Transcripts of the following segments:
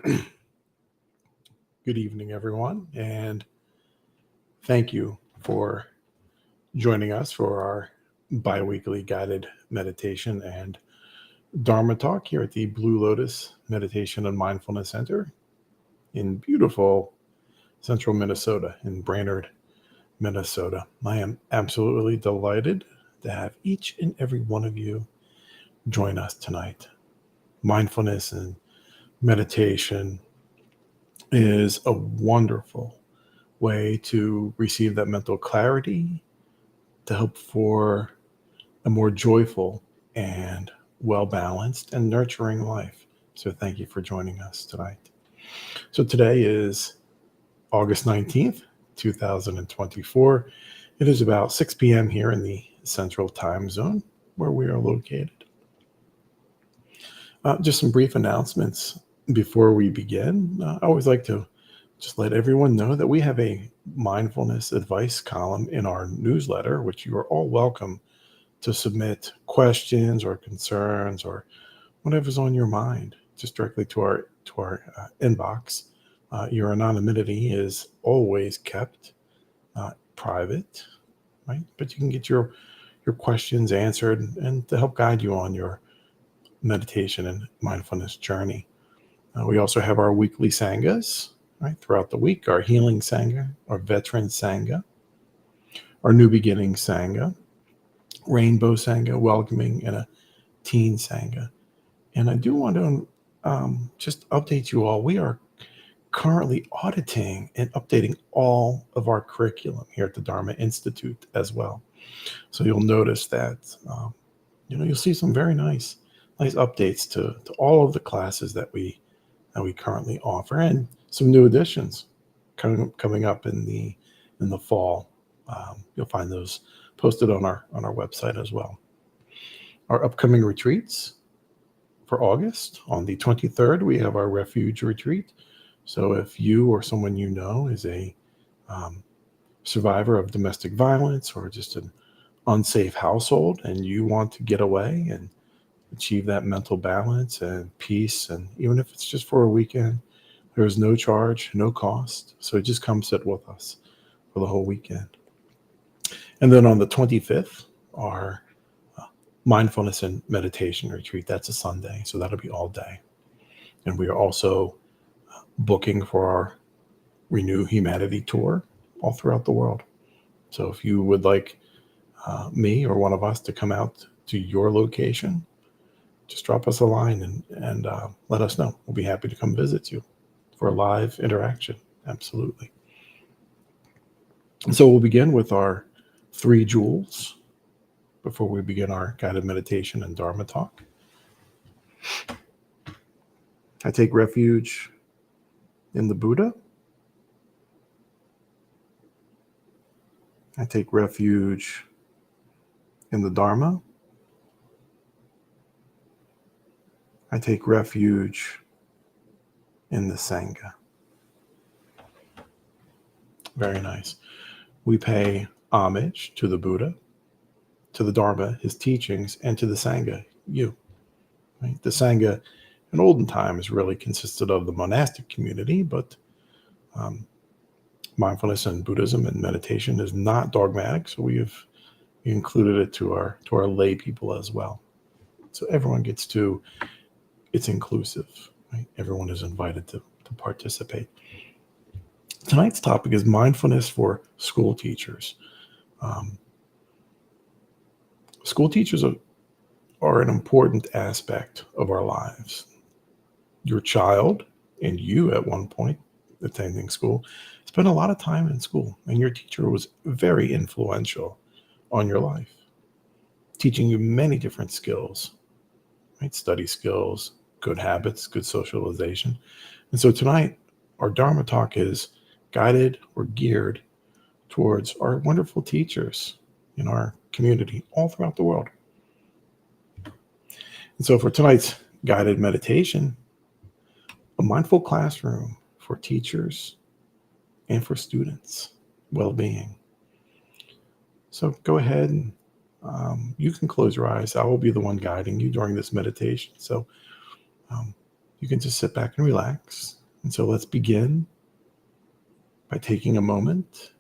Good evening, everyone, and thank you for joining us for our biweekly guided meditation and Dharma talk here at the Blue Lotus Meditation and Mindfulness Center in beautiful central Minnesota, in Brainerd, Minnesota. I am absolutely delighted to have each and every one of you join us tonight. Mindfulness and meditation is a wonderful way to receive that mental clarity, to help for a more joyful and well-balanced and nurturing life. So thank you for joining us tonight. So today is August 19th, 2024. It is about 6 p.m. here in the Central Time Zone where we are located. Just some brief announcements before we begin. I always like to just let everyone know that we have a mindfulness advice column in our newsletter, which you are all welcome to submit questions or concerns or whatever's on your mind, just directly to our inbox. Your anonymity is always kept private, right? But you can get your questions answered and to help guide you on your meditation and mindfulness journey. We also have our weekly sanghas, right, throughout the week, our healing sangha, our veteran sangha, our new beginning sangha, rainbow sangha, welcoming, and a teen sangha. And I do want to just update you all. We are currently auditing and updating all of our curriculum here at the Dharma Institute as well. So you'll notice that you'll see some very nice updates to all of the classes that we currently offer, and some new additions coming up in the fall. You'll find those posted on our website as well. Our upcoming retreats for August, on the 23rd, we have our refuge retreat. So if you or someone you know is a survivor of domestic violence or just an unsafe household and you want to get away and achieve that mental balance and peace, and even if it's just for a weekend, there is no charge, no cost. So just come sit with us for the whole weekend. And then on the 25th, our mindfulness and meditation retreat. That's a Sunday, so that'll be all day. And we are also booking for our Renew Humanity tour all throughout the world. So if you would like me or one of us to come out to your location, just drop us a line and let us know. We'll be happy to come visit you for a live interaction. Absolutely. So we'll begin with our 3 jewels before we begin our guided meditation and Dharma talk. I take refuge in the Buddha. I take refuge in the Dharma. I take refuge in the Sangha. Very nice. We pay homage to the Buddha, to the Dharma, his teachings, and to the Sangha, you. Right? The Sangha in olden times really consisted of the monastic community, but mindfulness and Buddhism and meditation is not dogmatic, so we included it to our lay people as well. So everyone gets to, it's inclusive, right? Everyone is invited to participate. Tonight's topic is mindfulness for school teachers. School teachers are an important aspect of our lives. Your child and you at one point attending school spent a lot of time in school, and your teacher was very influential on your life, teaching you many different skills, right? Study skills, good habits, good socialization. And so tonight, our Dharma talk is guided or geared towards our wonderful teachers in our community all throughout the world. And so for tonight's guided meditation, a mindful classroom for teachers and for students' well-being. So go ahead and you can close your eyes. I will be the one guiding you during this meditation. So You can just sit back and relax. And so let's begin by taking a moment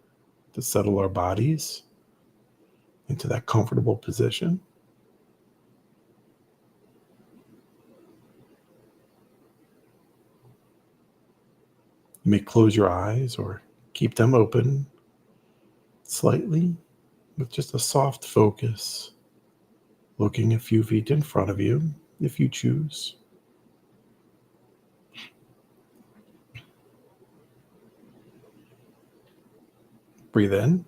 to settle our bodies into that comfortable position. You may close your eyes or keep them open slightly with just a soft focus, looking a few feet in front of you if you choose. Breathe in,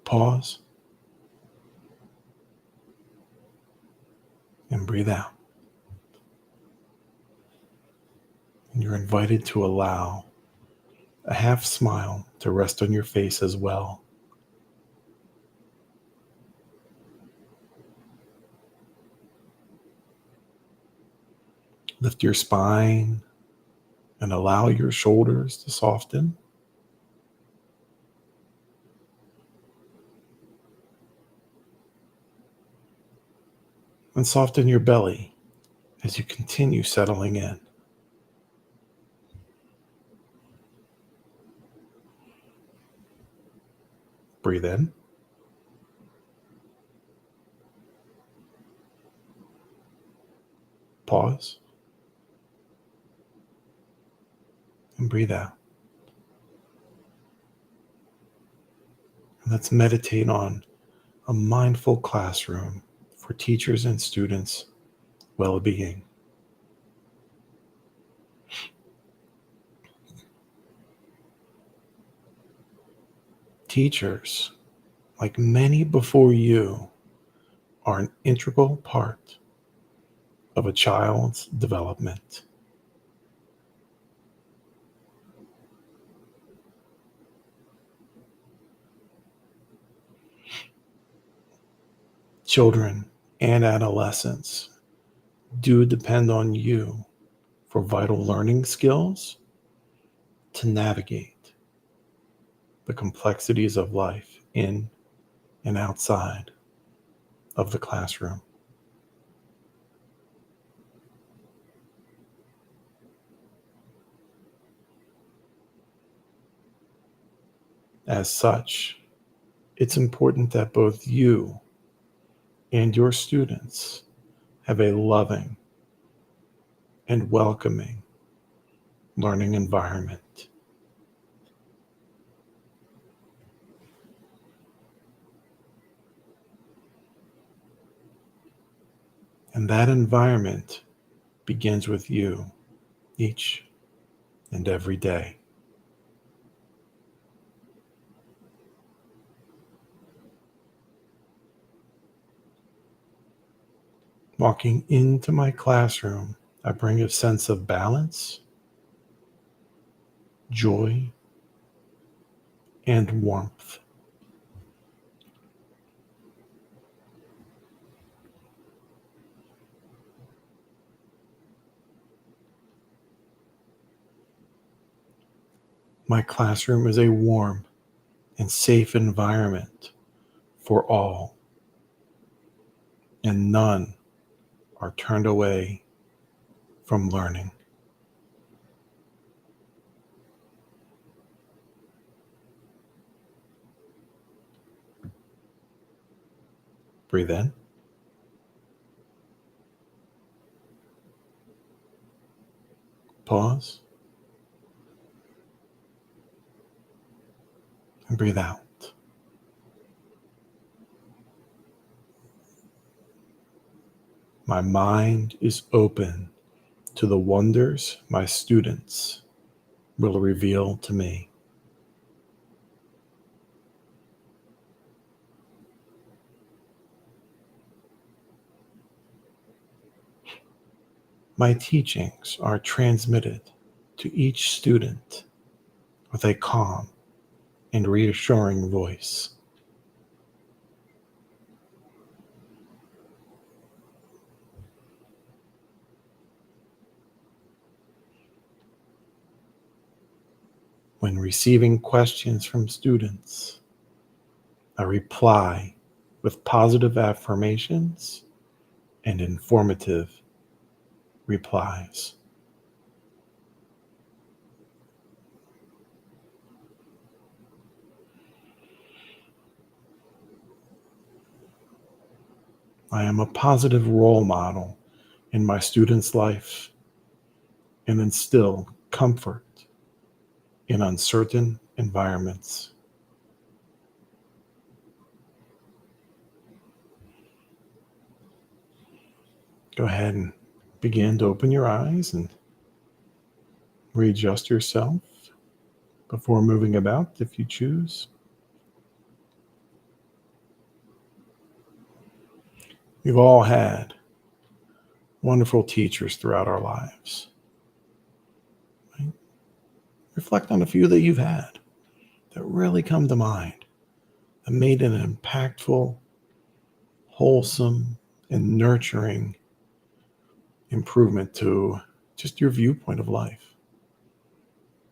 pause, and breathe out. And you're invited to allow a half smile to rest on your face as well. Lift your spine and allow your shoulders to soften. And soften your belly as you continue settling in. Breathe in. Pause. And breathe out. And let's meditate on a mindful classroom for teachers and students' well-being. Teachers, like many before you, are an integral part of a child's development. Children and adolescents do depend on you for vital learning skills to navigate the complexities of life in and outside of the classroom. As such, it's important that both you and your students have a loving and welcoming learning environment. And that environment begins with you each and every day. Walking into my classroom, I bring a sense of balance, joy, and warmth. My classroom is a warm and safe environment for all, and none are turned away from learning. Breathe in. Pause. And breathe out. My mind is open to the wonders my students will reveal to me. My teachings are transmitted to each student with a calm and reassuring voice. When receiving questions from students, I reply with positive affirmations and informative replies. I am a positive role model in my students' life and instill comfort in uncertain environments. Go ahead and begin to open your eyes and readjust yourself before moving about if you choose. We've all had wonderful teachers throughout our lives. Right? Reflect on a few that you've had that really come to mind, that made an impactful, wholesome, and nurturing improvement to just your viewpoint of life.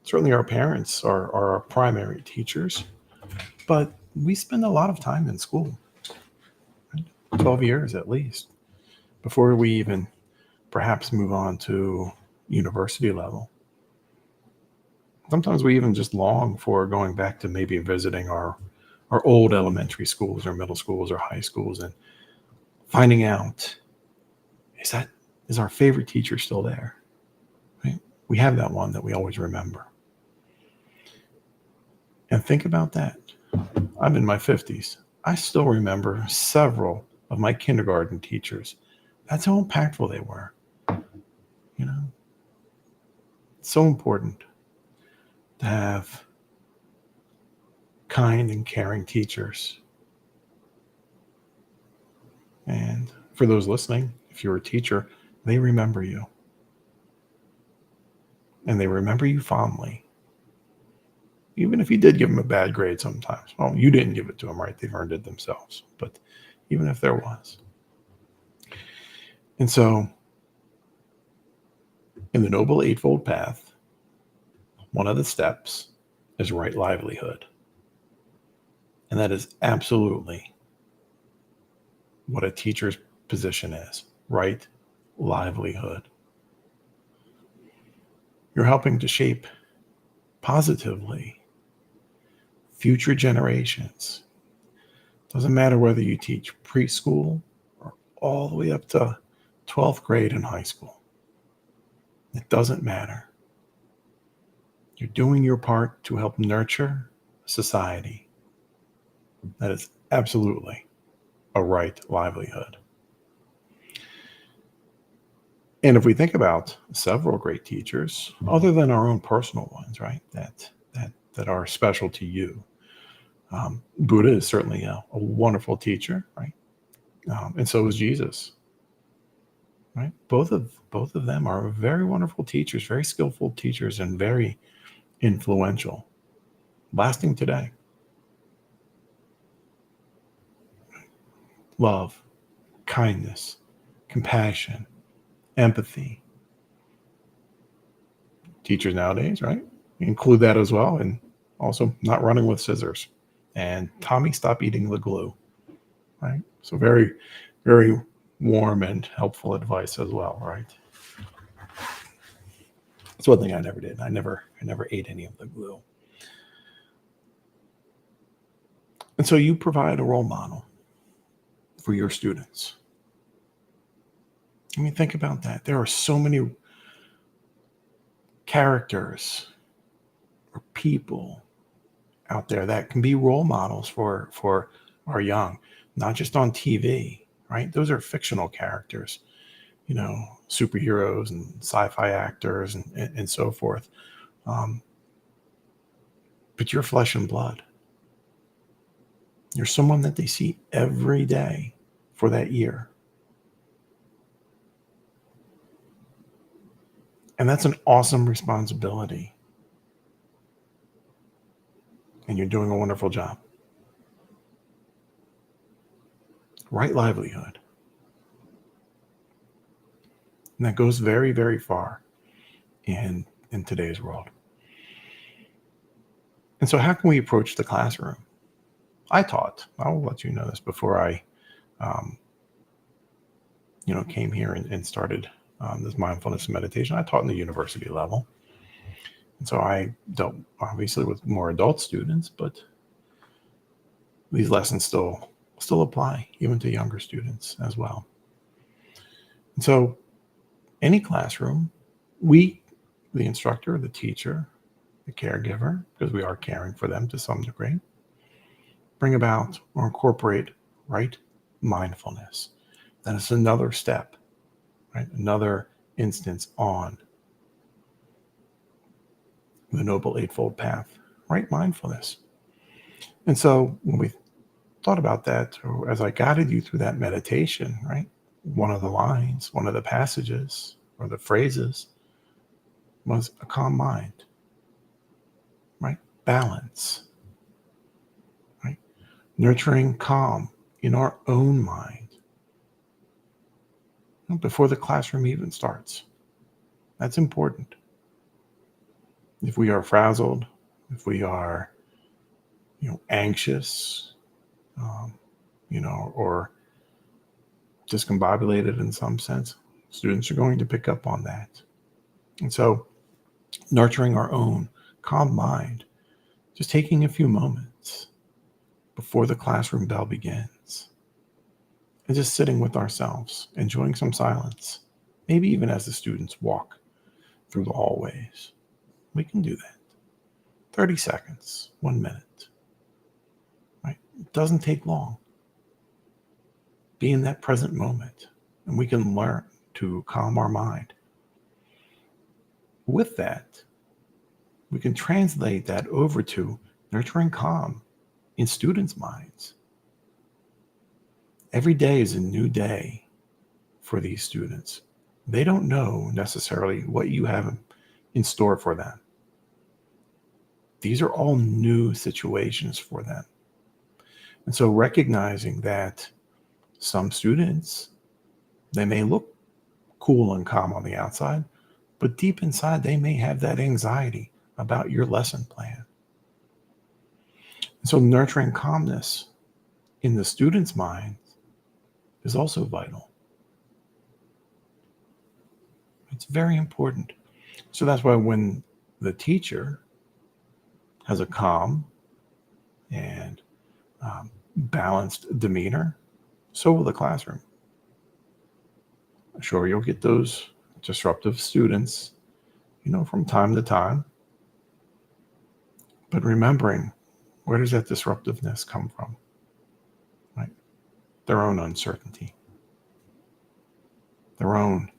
Certainly our parents are our primary teachers, but we spend a lot of time in school, right? 12 years at least, before we even perhaps move on to university level. Sometimes we even just long for going back to maybe visiting our old elementary schools or middle schools or high schools and finding out, is our favorite teacher still there? Right? We have that one that we always remember. And think about that. I'm in my 50s. I still remember several of my kindergarten teachers. That's how impactful they were. You know, it's so important to have kind and caring teachers. And for those listening, if you're a teacher, they remember you. And they remember you fondly. Even if you did give them a bad grade sometimes. Well, you didn't give it to them, right? They've earned it themselves. But even if there was. And so, in the Noble Eightfold Path, one of the steps is right livelihood. And that is absolutely what a teacher's position is, right livelihood. You're helping to shape positively future generations. Doesn't matter whether you teach preschool or all the way up to 12th grade in high school. It doesn't matter. You're doing your part to help nurture society. That is absolutely a right livelihood. And if we think about several great teachers, other than our own personal ones, right, that are special to you, Buddha is certainly a wonderful teacher, right? And so is Jesus, right? Both of them are very wonderful teachers, very skillful teachers, and very influential, lasting today. Love, kindness, compassion, empathy. Teachers nowadays, right? Include that as well, and also not running with scissors. And Tommy, stop eating the glue, right? So very, very warm and helpful advice as well, right? That's one thing I never did. I never ate any of the glue. And so you provide a role model for your students. I mean, think about that. There are so many characters or people out there that can be role models for our young, not just on TV, right? Those are fictional characters, you know, superheroes and sci-fi actors and so forth. But you're flesh and blood. You're someone that they see every day for that year. And that's an awesome responsibility. And you're doing a wonderful job. Right livelihood. And that goes very, very far in today's world. And so how can we approach the classroom? I'll let you know this before I came here and started this mindfulness meditation. I taught in the university level. And so I dealt obviously with more adult students, but these lessons still apply even to younger students as well. And so any classroom, we, the instructor, the teacher, the caregiver, because we are caring for them to some degree, bring about or incorporate right mindfulness. Then it's another step, right? Another instance on the Noble Eightfold Path, right mindfulness. And so when we thought about that, or as I guided you through that meditation, right? One of the lines, one of the passages or the phrases was a calm mind, right? Balance, right? Nurturing calm in our own mind before the classroom even starts. That's important. If we are frazzled, if we are, anxious, or discombobulated in some sense, students are going to pick up on that. And so nurturing our own calm mind, just taking a few moments before the classroom bell begins and just sitting with ourselves, enjoying some silence, maybe even as the students walk through the hallways. We can do that. 30 seconds, 1 minute, right? It doesn't take long. Be in that present moment, and we can learn to calm our mind. With that, we can translate that over to nurturing calm in students' minds. Every day is a new day for these students. They don't know necessarily what you have in store for them. These are all new situations for them. And so recognizing that some students, they may look cool and calm on the outside, but deep inside, they may have that anxiety about your lesson plan. And so nurturing calmness in the student's mind is also vital. It's very important. So that's why when the teacher has a calm and balanced demeanor, so will the classroom. Sure, you'll get those disruptive students, from time to time. But remembering, where does that disruptiveness come from? Right? Their own uncertainty, their own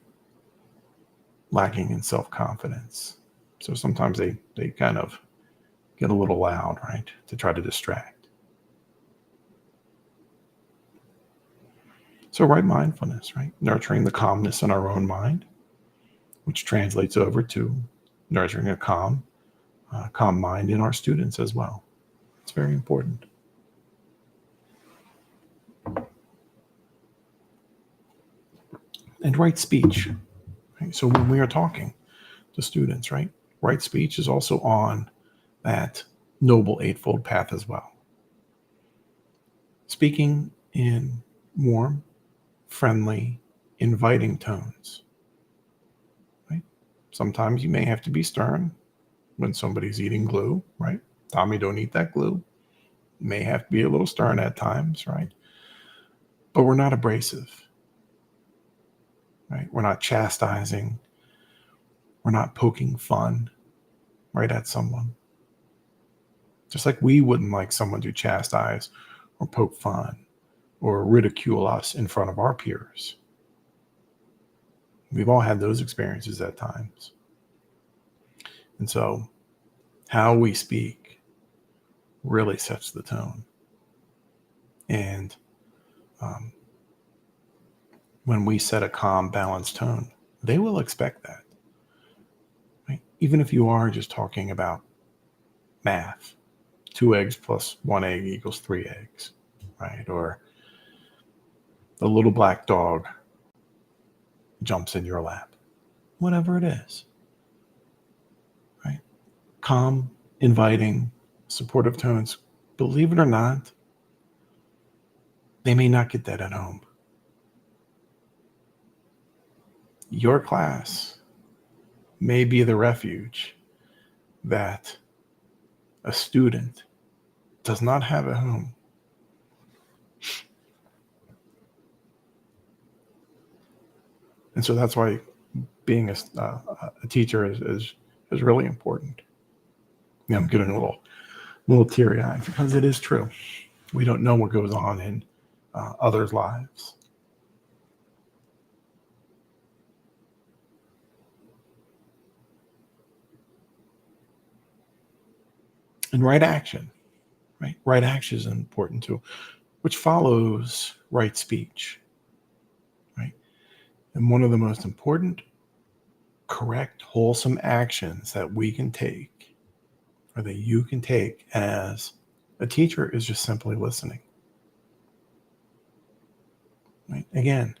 lacking in self-confidence. So sometimes they kind of get a little loud, right, to try to distract. So right mindfulness, right? Nurturing the calmness in our own mind, which translates over to nurturing a calm mind in our students as well. It's very important. And right speech. Right? So when we are talking to students, right speech is also on that Noble Eightfold Path as well. Speaking in warm, friendly, inviting tones. Right? Sometimes you may have to be stern when somebody's eating glue, right? Tommy, don't eat that glue. May have to be a little stern at times, right? But we're not abrasive, right? We're not chastising. We're not poking fun right at someone. Just like we wouldn't like someone to chastise or poke fun or ridicule us in front of our peers. We've all had those experiences at times. And so how we speak really sets the tone. And when we set a calm, balanced tone, they will expect that. Right? Even if you are just talking about math, 2 eggs plus 1 egg equals 3 eggs, right? Or the little black dog jumps in your lap, whatever it is, right? Calm, inviting, supportive tones. Believe it or not, they may not get that at home. Your class may be the refuge that a student does not have at home. And so that's why being a teacher is really important. I'm getting a little teary-eyed because it is true. We don't know what goes on in others' lives. And right action, right? Right action is important too, which follows right speech, right? And one of the most important, correct, wholesome actions that we can take, or that you can take as a teacher, is just simply listening. Right? Again,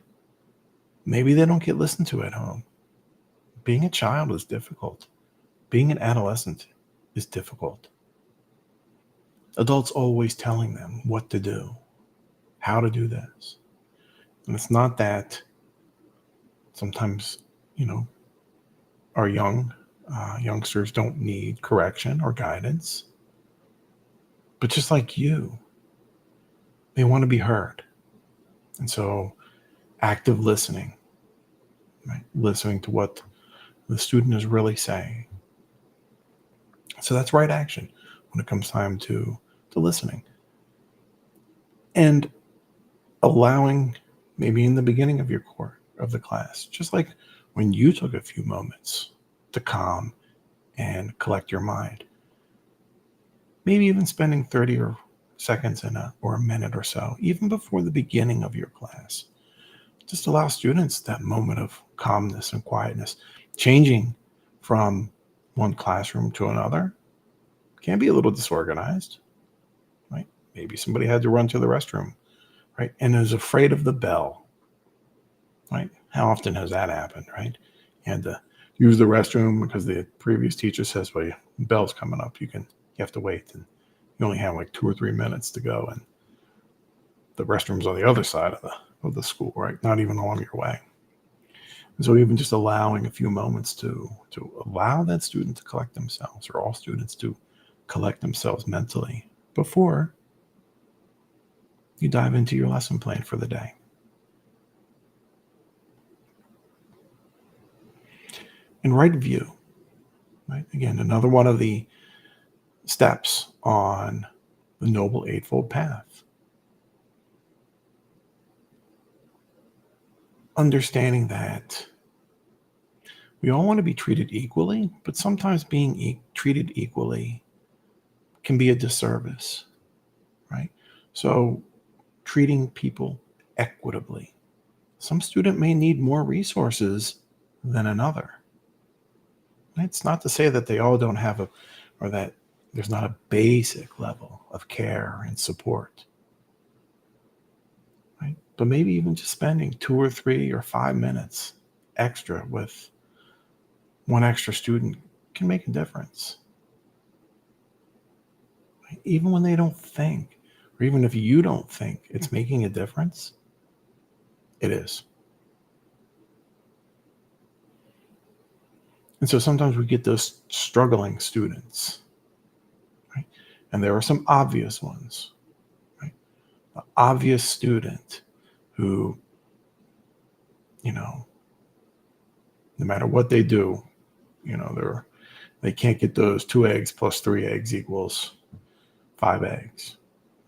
maybe they don't get listened to at home. Being a child is difficult. Being an adolescent is difficult. Adults always telling them what to do, how to do this. And it's not that sometimes, our youngsters don't need correction or guidance, but just like you, they want to be heard. And so active listening, right? Listening to what the student is really saying. So that's right action when it comes time to listening. And allowing, maybe in the beginning of the class, just like when you took a few moments to calm and collect your mind, maybe even spending 30 or seconds or a minute or so, even before the beginning of your class, just allow students that moment of calmness and quietness. Changing from one classroom to another can be a little disorganized, right? Maybe somebody had to run to the restroom, right? And is afraid of the bell, right? How often has that happened, right? You had to use the restroom because the previous teacher says, well, the bell's coming up. You have to wait. And you only have like 2 or 3 minutes to go. And the restroom's on the other side of the school, right? Not even along your way. And so even just allowing a few moments to allow that student to collect themselves, or all students to collect themselves mentally before you dive into your lesson plan for the day. And right view, right? Again, another one of the steps on the Noble Eightfold Path. Understanding that we all want to be treated equally, but sometimes being treated equally can be a disservice, right? So treating people equitably. Some student may need more resources than another. It's not to say that they all don't have or that there's not a basic level of care and support, right? But maybe even just spending 2 or 3 or 5 minutes extra with one extra student can make a difference. Right? Even when they don't think, or even if you don't think it's making a difference, it is. And so sometimes we get those struggling students, right? And there are some obvious ones, right? The obvious student who, no matter what they do, they can't get those 2 eggs plus 3 eggs equals 5 eggs,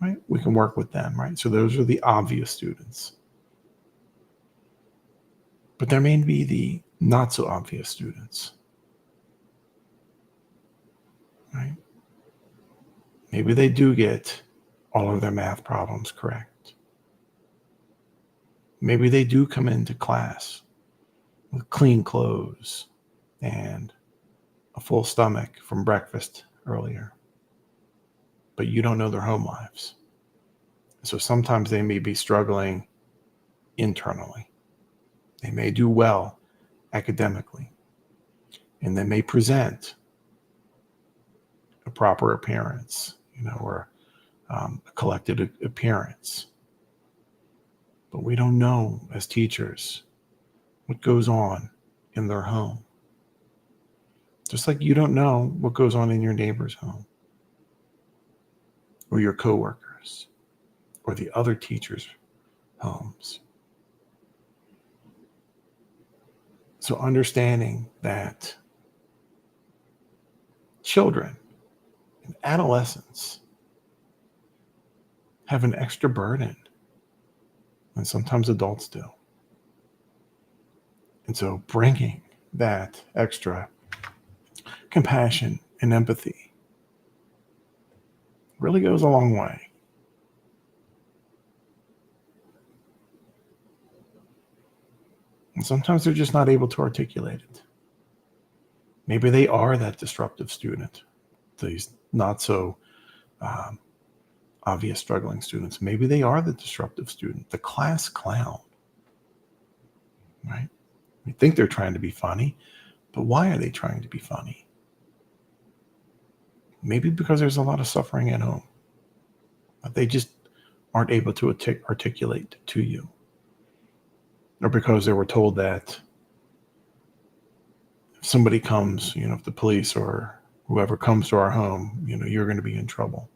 right? We can work with them, right? So those are the obvious students. But there may be the not so obvious students, right? Maybe they do get all of their math problems correct. Maybe they do come into class with clean clothes and a full stomach from breakfast earlier, but you don't know their home lives. So sometimes they may be struggling internally. They may do well academically, and they may present a proper appearance, or a collected appearance. But we don't know as teachers what goes on in their home. Just like you don't know what goes on in your neighbor's home, or your coworkers, or the other teachers' homes. So understanding that children and adolescents have an extra burden than sometimes adults do. And so bringing that extra compassion and empathy really goes a long way. And sometimes they're just not able to articulate it. Maybe they are that disruptive student, these not so obvious struggling students. Maybe they are the disruptive student, the class clown, right? We think they're trying to be funny, but why are they trying to be funny? Maybe because there's a lot of suffering at home, but they just aren't able to articulate to you. Or because they were told that if somebody comes, if the police or whoever comes to our home, you're going to be in trouble.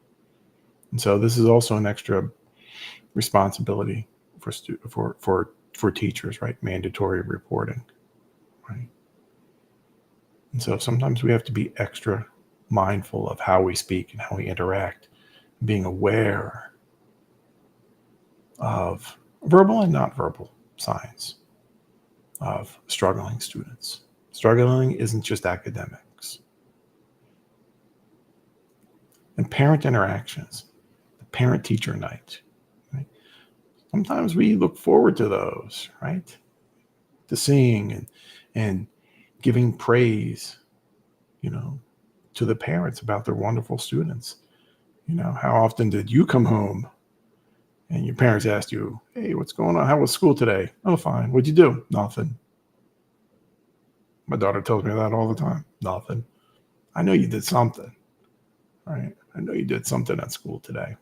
And so this is also an extra responsibility for teachers, right? Mandatory reporting, right? And so sometimes we have to be extra mindful of how we speak and how we interact, being aware of verbal and not verbal signs of struggling students. Struggling isn't just academics. And parent interactions, the parent-teacher night, right? Sometimes we look forward to those, right? To seeing and giving praise, to the parents about their wonderful students. How often did you come home and your parents asked you, hey, what's going on? How was school today? Oh, fine. What'd you do? Nothing. My daughter tells me that all the time. Nothing. I know you did something, right? I know you did something at school today.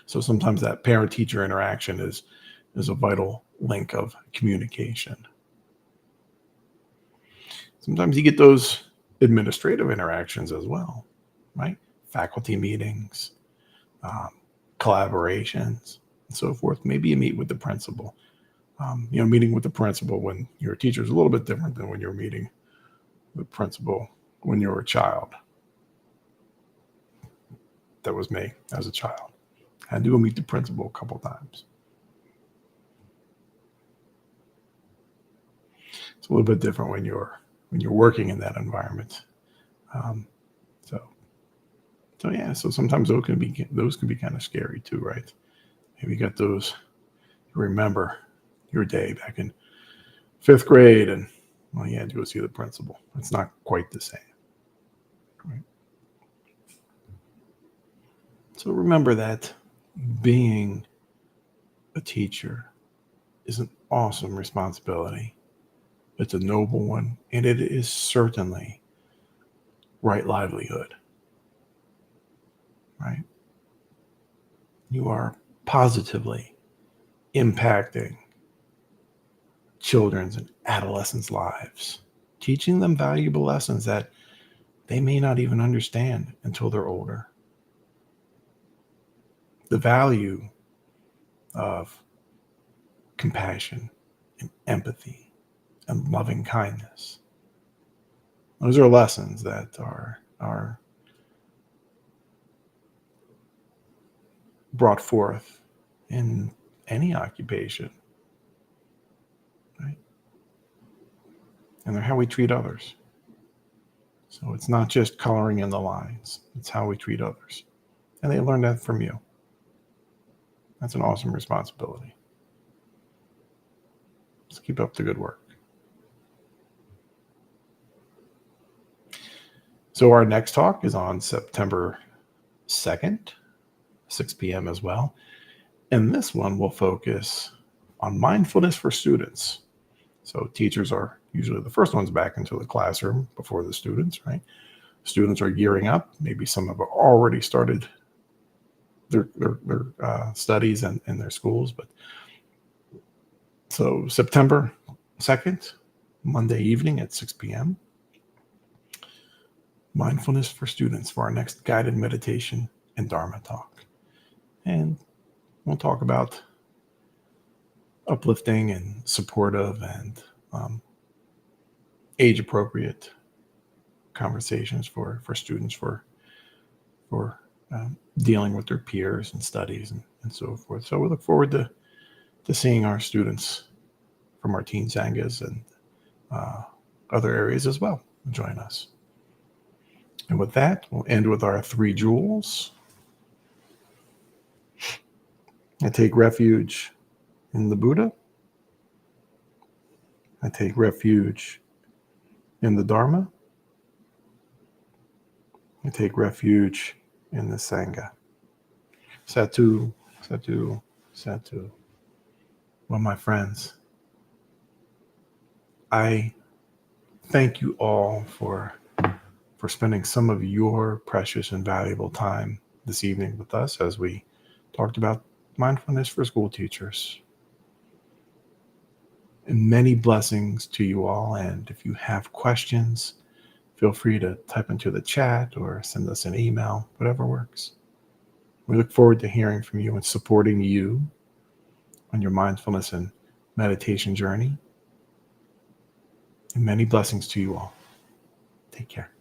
So sometimes that parent-teacher interaction is a vital link of communication. Sometimes you get those administrative interactions as well, right? Faculty meetings, collaborations, and so forth. Maybe you meet with the principal. Meeting with the principal when you're a teacher is a little bit different than when you're meeting the principal when you're a child. That was me as a child. I had to go meet the principal a couple times. It's a little bit different when you're working in that environment. So sometimes those can be kind of scary too, right? Maybe you got those. You remember your day back in 5th grade, and you had to go see the principal. It's not quite the same, right? So remember that being a teacher is an awesome responsibility. It's a noble one, and it is certainly right livelihood, right? You are positively impacting children's and adolescents' lives, teaching them valuable lessons that they may not even understand until they're older. The value of compassion and empathy and loving kindness. Those are lessons that are brought forth in any occupation, right? And they're how we treat others. So it's not just coloring in the lines, it's how we treat others. And they learn that from you. That's an awesome responsibility. Let's keep up the good work. So our next talk is on September 2nd, 6 p.m. as well. And this one will focus on mindfulness for students. So teachers are usually the first ones back into the classroom before the students, right? Students are gearing up. Maybe some have already started their studies and their schools. But so September 2nd, Monday evening at 6 p.m. Mindfulness for students for our next guided meditation and Dharma talk. And we'll talk about uplifting and supportive and age-appropriate conversations for students for dealing with their peers and studies and so forth. So we look forward to seeing our students from our teen sanghas and other areas as well join us. And with that, we'll end with our 3 jewels. I take refuge in the Buddha. I take refuge in the Dharma. I take refuge in the Sangha. Satu, Satu, Satu. Well, my friends, I thank you all for spending some of your precious and valuable time this evening with us as we talked about mindfulness for school teachers. And many blessings to you all. And if you have questions, feel free to type into the chat or send us an email, whatever works. We look forward to hearing from you and supporting you on your mindfulness and meditation journey. And many blessings to you all. Take care.